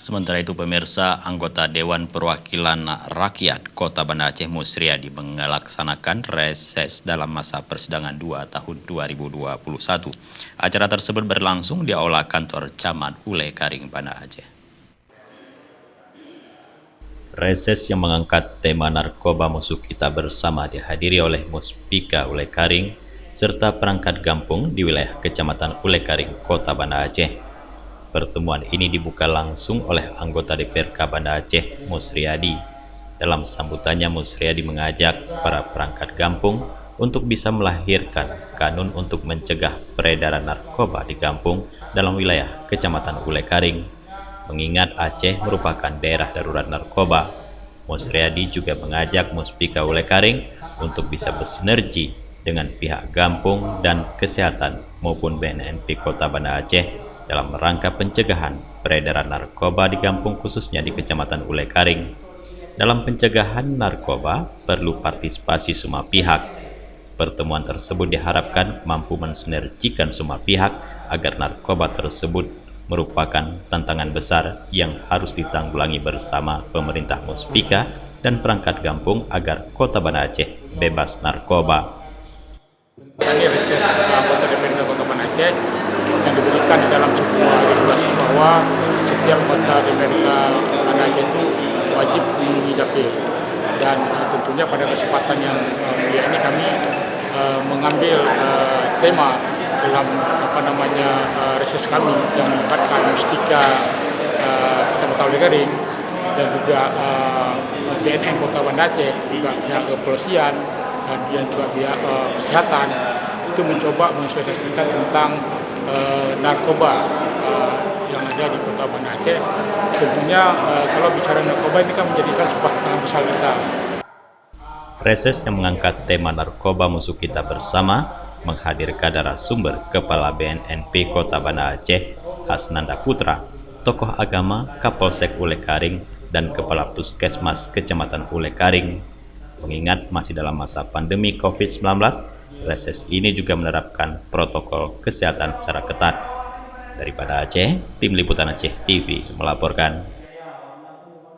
Sementara itu pemirsa, anggota Dewan Perwakilan Rakyat Kota Banda Aceh Musriadi melaksanakan reses dalam masa persidangan 2 tahun 2021. Acara tersebut berlangsung di Aula Kantor Camat Ule Karing, Banda Aceh. Reses yang mengangkat tema narkoba musuh kita bersama dihadiri oleh Muspika Ule Karing serta perangkat kampung di wilayah Kecamatan Ule Karing, Kota Banda Aceh. Pertemuan ini dibuka langsung oleh anggota DPRK Banda Aceh Musriadi. Dalam sambutannya, Musriadi mengajak para perangkat kampung untuk bisa melahirkan kanun untuk mencegah peredaran narkoba di kampung dalam wilayah Kecamatan Ule Karing. Mengingat Aceh merupakan daerah darurat narkoba, Musriadi juga mengajak Muspika Ule Karing untuk bisa bersinergi dengan pihak kampung dan kesehatan maupun BNNP Kota Banda Aceh dalam rangka pencegahan peredaran narkoba di kampung khususnya di Kecamatan Ule Karing. Dalam pencegahan narkoba perlu partisipasi semua pihak. Pertemuan tersebut diharapkan mampu mensinergikan semua pihak agar narkoba tersebut merupakan tantangan besar yang harus ditanggulangi bersama pemerintah Muspika dan perangkat kampung agar Kota Banda Aceh bebas narkoba. Ini reses anggota DPRK Kota Banda Aceh yang diberikan di dalam sebuah regulasi bahwa setiap anggota DPRK Banda Aceh itu wajib memenuhi dapil. Dan tentunya pada kesempatan yang mulia ini kami mengambil tema dalam reses kami yang melibatkan Muspika Kecamatan Ule Karing dan juga BNN Kota Banda Aceh, juga pihak kepolisian dan juga pihak kesehatan itu mencoba mensosialisasikan tentang narkoba yang ada di Kota Banda Aceh. Tentunya kalau bicara narkoba ini kan menjadikan sebuah tantangan besar kita. Reses yang mengangkat tema narkoba musuh kita bersama menghadirkan narasumber Kepala BNNP Kota Banda Aceh Hasnanda Putra, tokoh agama Kapolsek Ule Karing, dan Kepala Puskesmas Kecamatan Ule Karing. Mengingat masih dalam masa pandemi COVID-19, reses ini juga menerapkan protokol kesehatan secara ketat. Daripada Aceh, Tim Liputan Aceh TV melaporkan.